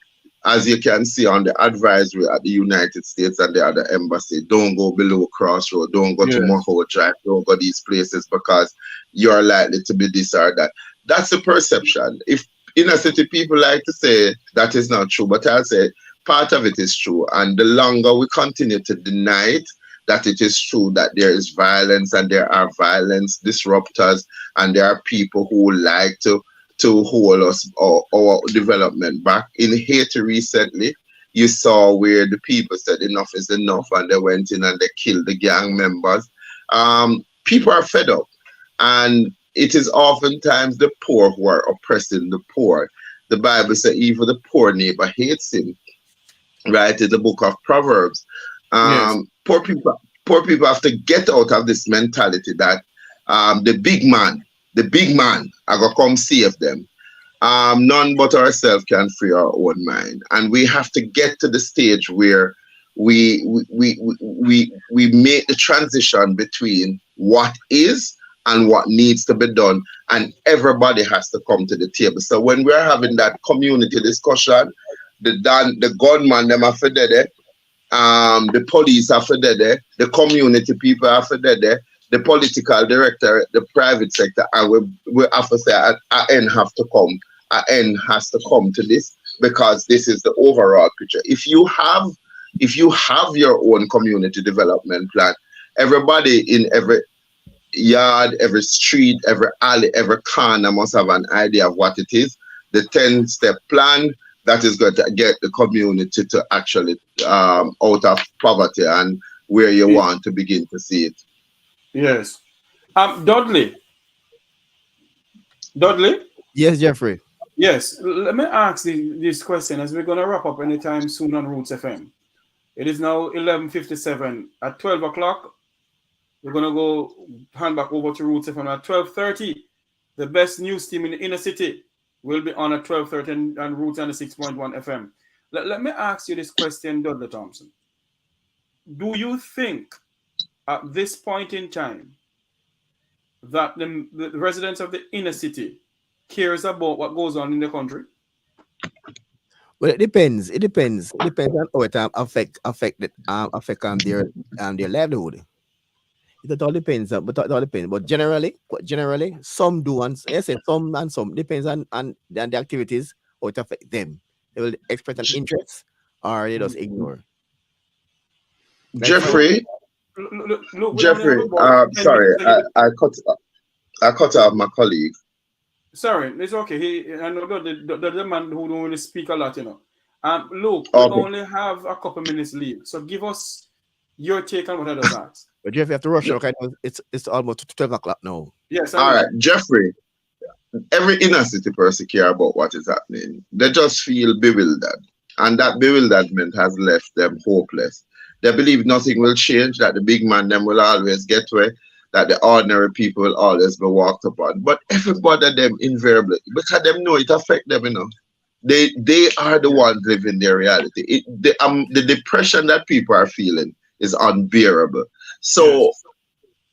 as you can see on the advisory at the United States and the other embassy, don't go below Crossroad, don't go to Moho Drive, don't go these places because you're likely to be this or that. That's the perception. If inner city people like to say that is not true, but I'll say part of it is true. And the longer we continue to deny it, that it is true that there is violence and there are violence disruptors and there are people who like to hold us our development back. In Haiti recently, you saw where the people said enough is enough and they went in and they killed the gang members. People are fed up, and it is oftentimes the poor who are oppressing the poor. The Bible says even the poor neighbor hates him, right? In the book of Proverbs. Poor people have to get out of this mentality that the big man are gonna come save them. None but ourselves can free our own mind, and we have to get to the stage where we make the transition between what is and what needs to be done, and everybody has to come to the table. So when we're having that community discussion, the gunman them are for there, the police are for there, the community people are for there, the political director, the private sector, and we have to say an end have to come. An end has to come to this, because this is the overall picture. If you have your own community development plan, everybody in every yard, every street, every alley, every corner must have an idea of what it is. The 10-step plan that is going to get the community to actually out of poverty and where you want to begin to see it. Yes. Dudley? Yes, Jeffrey. Yes. Let me ask this question as we're going to wrap up anytime soon on Roots FM. It is now 11:57. At 12 o'clock, we're going to go hand back over to Roots FM at 12:30. The best news team in the inner city will be on at 12:30 and Roots 96.1 FM. Let me ask you this question, Dudley Thompson. Do you think at this point in time that the residents of the inner city cares about what goes on in the country? Well, it depends. It depends on how it affect their livelihood. It all depends. But generally, some do, and some depends on the activities how it affect them. They will express an interest or they just ignore. Jeffrey, sorry, I cut off my colleague. Sorry, it's okay. I know the man who don't really speak a lot, you know. Luke, Okay. we only have a couple minutes left, so give us your take on what I just asked. But Jeff, you have to rush. Okay, it's almost 12 o'clock now. Yes. All right, Jeffrey. every inner city person care about what is happening. They just feel bewildered. And that bewilderment has left them hopeless. They believe nothing will change, that the big man them will always get away, that the ordinary people will always be walked upon. But everybody them invariably, because them know it affect them, you know. They are the ones living their reality. The depression that people are feeling is unbearable. So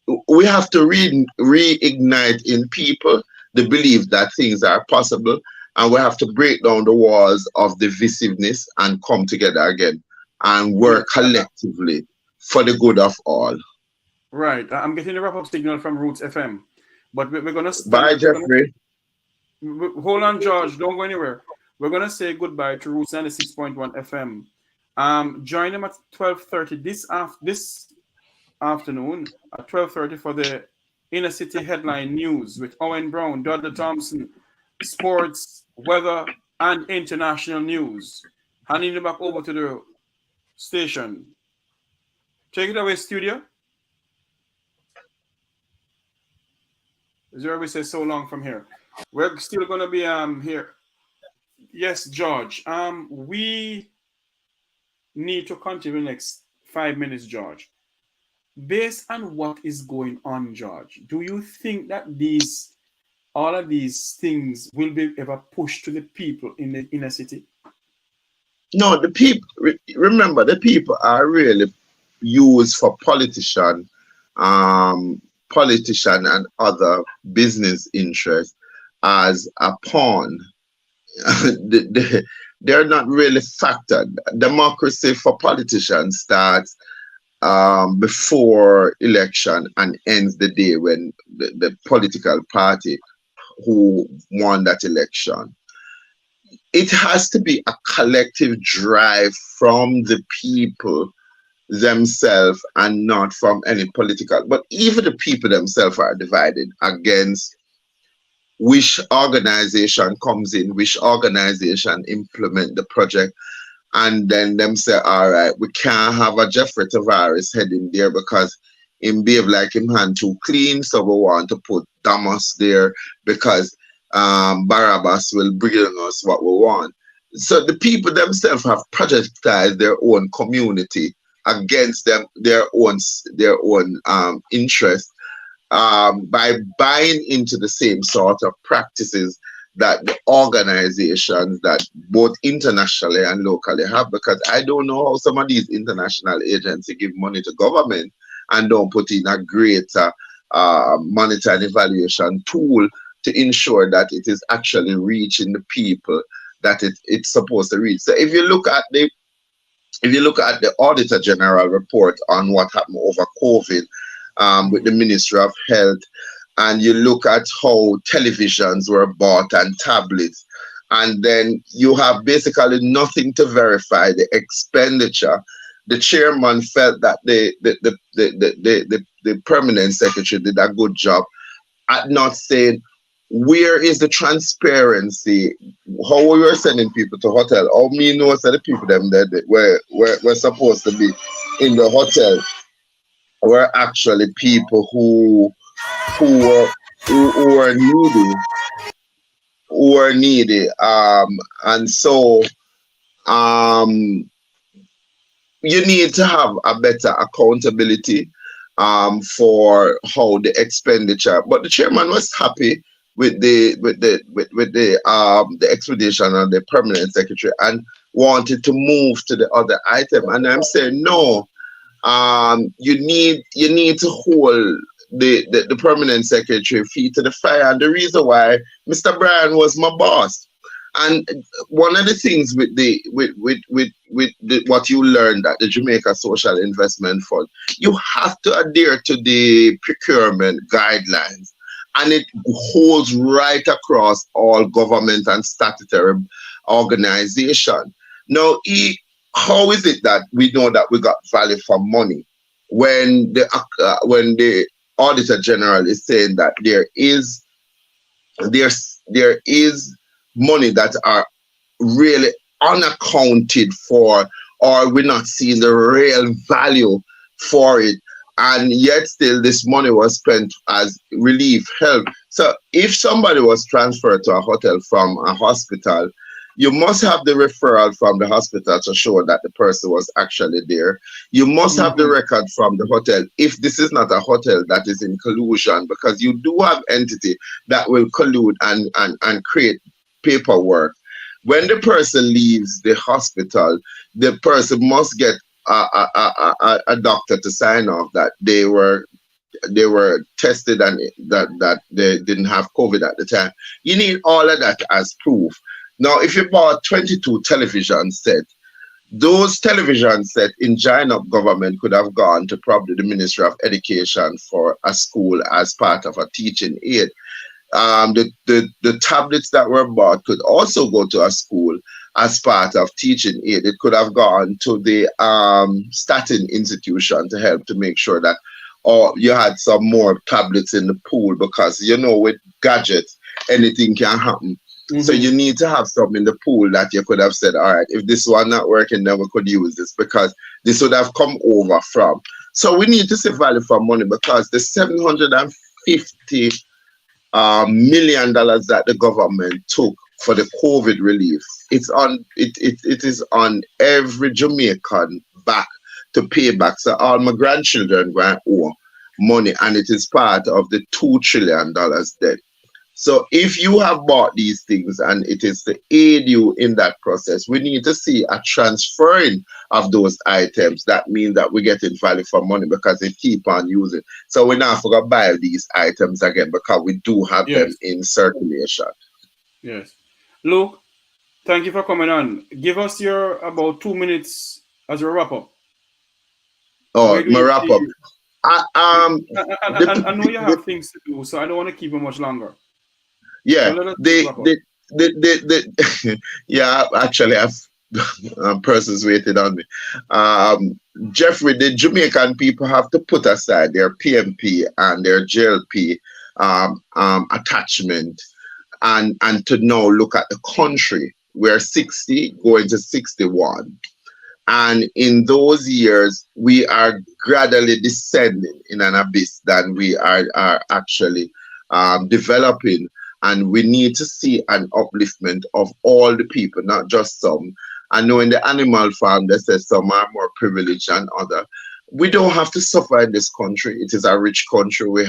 Yes. we have to reignite in people the belief that things are possible, and we have to break down the walls of divisiveness and come together again and Yeah. work collectively for the good of all. Right. I'm getting a wrap-up signal from Roots FM, but we're gonna Bye, Jeffrey. hold on, George. Don't go anywhere. We're gonna say goodbye to Roots 96.1 FM. Join them at 12:30 this afternoon at 12:30 for the Inner City Headline News with Owen Brown, Dudley Thompson, sports, weather, and international news. Handing it back over to the station. Take it away, studio. Is there we say so long from here? We're still gonna be here. Yes, George. We need to continue the next 5 minutes, George. Based on what is going on, George, do you think that all of these things will be ever pushed to the people in the inner city? No, the people, remember, the people are really used for um, politician and other business interests as a pawn. They're not really factored. Democracy for politicians starts before election and ends the day when the political party who won that election. It has to be a collective drive from the people themselves and not from any political. But even the people themselves are divided against which organization comes in, which organization implement the project, and then them say, all right, we can't have a Jeffrey Tavares heading there because him behave like him hand too clean, so we want to put Damas there because Barabbas will bring us what we want. So the people themselves have projectized their own community against their own interest by buying into the same sort of practices that the organizations that both internationally and locally have, because I don't know how some of these international agencies give money to government and don't put in a greater monitor and evaluation tool to ensure that it is actually reaching the people that it's supposed to reach. So if you look at the Auditor General report on what happened over COVID with the Ministry of Health, and you look at how televisions were bought and tablets, and then you have basically nothing to verify the expenditure. The chairman felt that the permanent secretary did a good job at not saying where is the transparency, how we were sending people to hotel. How me know that the people them that were supposed to be in the hotel were actually people who were needy, and so um you need to have a better accountability for how the expenditure. But the chairman was happy with the expedition of the permanent secretary and wanted to move to the other item. And I'm saying no. You need to hold the permanent secretary feet to the fire. And the reason why Mr. Brian was my boss. And one of the things with what you learned at the Jamaica Social Investment Fund, you have to adhere to the procurement guidelines, and it holds right across all government and statutory organization. Now, how is it that we know that we got value for money when the Auditor General is saying that there is money that are really unaccounted for, or we're not seeing the real value for it, and yet still this money was spent as relief help. So if somebody was transferred to a hotel from a hospital, you must have the referral from the hospital to show that the person was actually there. You must have the record from the hotel if this is not a hotel that is in collusion, because you do have entity that will collude and create paperwork. When the person leaves the hospital, the person must get a doctor to sign off that they were tested and that they didn't have COVID at the time. You need all of that as proof. Now, if you bought 22 television sets, those television sets in China government could have gone to probably the Ministry of Education for a school as part of a teaching aid. The tablets that were bought could also go to a school as part of teaching aid. It could have gone to the Statin institution to help to make sure that you had some more tablets in the pool, because with gadgets anything can happen. So you need to have some in the pool that you could have said, all right, if this one not working, then we could use this, because this would have come over from. So we need to see value for money, because the $750 million that the government took for the COVID relief, it is on every Jamaican back to pay back. So all my grandchildren going owe money, and it is part of the $2 trillion debt. So if you have bought these things and it is to aid you in that process, we need to see a transferring of those items. That means that we're getting value for money, because they keep on using. So we're not going to buy these items again, because we do have them in circulation. Yes. Luke, thank you for coming on. Give us your about 2 minutes as a wrap up. Oh, my wrap up. I know you have things to do, so I don't want to keep you much longer. Yeah, yeah, actually, I've persons waiting on me. Jeffrey, the Jamaican people have to put aside their PMP and their JLP attachment and to now look at the country. We're 60 going to 61. And in those years, we are gradually descending in an abyss that we are actually developing. And we need to see an upliftment of all the people, not just some. I know in the animal farm, they say some are more privileged than others. We don't have to suffer in this country. It is a rich country. We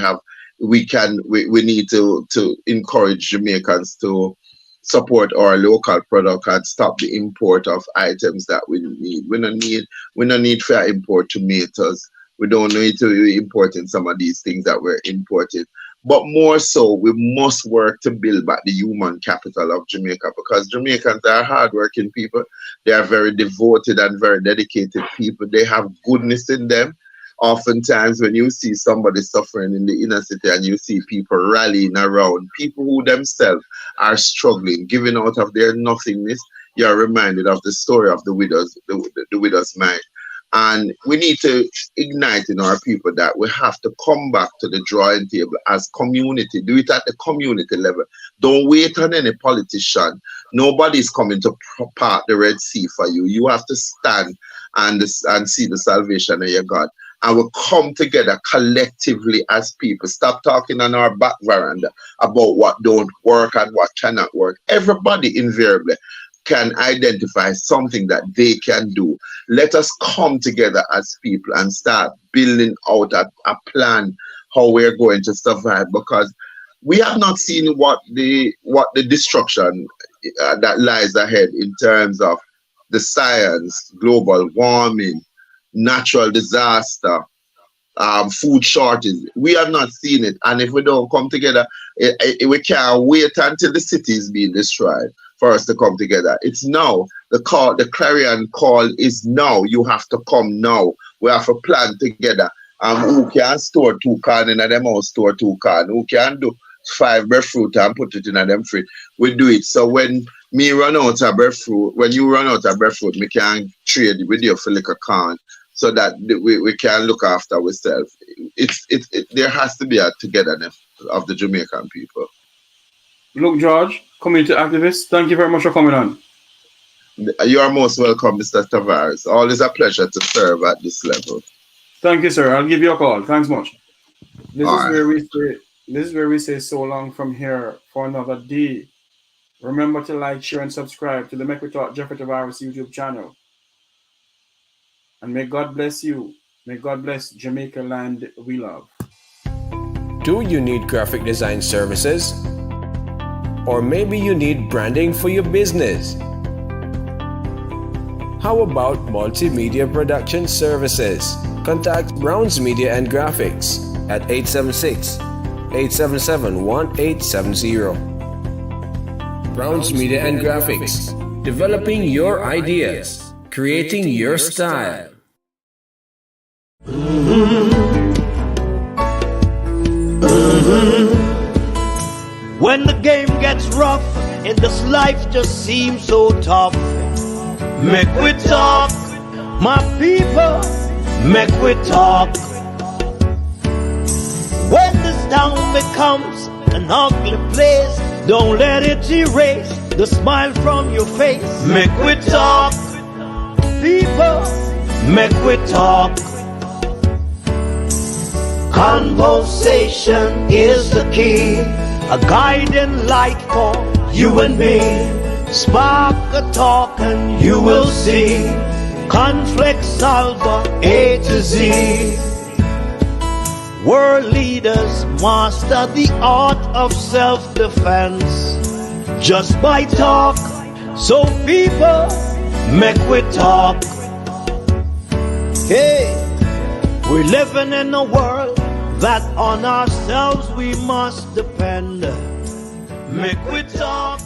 need to encourage Jamaicans to support our local product and stop the import of items that we need. We don't need fair import tomatoes. We don't need to be importing some of these things that we're importing. But more so, we must work to build back the human capital of Jamaica, because Jamaicans are hardworking people. They are very devoted and very dedicated people. They have goodness in them. Oftentimes, when you see somebody suffering in the inner city and you see people rallying around, people who themselves are struggling, giving out of their nothingness, you're reminded of the story of the widow's mite. And we need to ignite in our people that we have to come back to the drawing table as community. Do it at the community level. Don't wait on any politician. Nobody's coming to part the Red Sea for you. You have to stand and see the salvation of your God. And we'll come together collectively as people. Stop talking on our back veranda about what don't work and what cannot work. Everybody invariably can identify something that they can do. Let us come together as people and start building out a plan how we're going to survive, because we have not seen what the destruction that lies ahead in terms of the science, global warming, natural disaster, food shortage. We have not seen it, and if we don't come together, we can't wait until the city is being destroyed for us to come together. It's now. The clarion call is now. You have to come now. We have to plan together. Who can store 2 cans in them house, store 2 cans? Who can do 5 breadfruit and put it in them fridge? We do it. So when me run out of breadfruit, when you run out of breadfruit, we can trade with you for like a can, so that we can look after ourselves. There has to be a togetherness of the Jamaican people. Look, George, community activist, thank you very much for coming on. You are most welcome, Mr. Tavares. Always a pleasure to serve at this level. Thank you, sir. I'll give you a call. Thanks much. This is where we say This is where we say so long from here for another day. Remember to like, share, and subscribe to the Make We Talk Jeffrey Tavares YouTube channel. And may God bless you. May God bless Jamaica land we love. Do you need graphic design services? Or maybe you need branding for your business? How about multimedia production services? Contact Browns Media and Graphics at 876-877-1870. Browns Media and Graphics, developing your ideas, creating your style. When the game gets rough and this life just seems so tough, make we talk, my people, make we talk. When this town becomes an ugly place, don't let it erase the smile from your face. Make we talk, people, make we talk. Conversation is the key, a guiding light for you and me. Spark a talk and you will see. Conflict solver A to Z. World leaders master the art of self-defense just by talk. So people, make we talk. Hey, we're living in a world that on ourselves we must depend. Make we talk.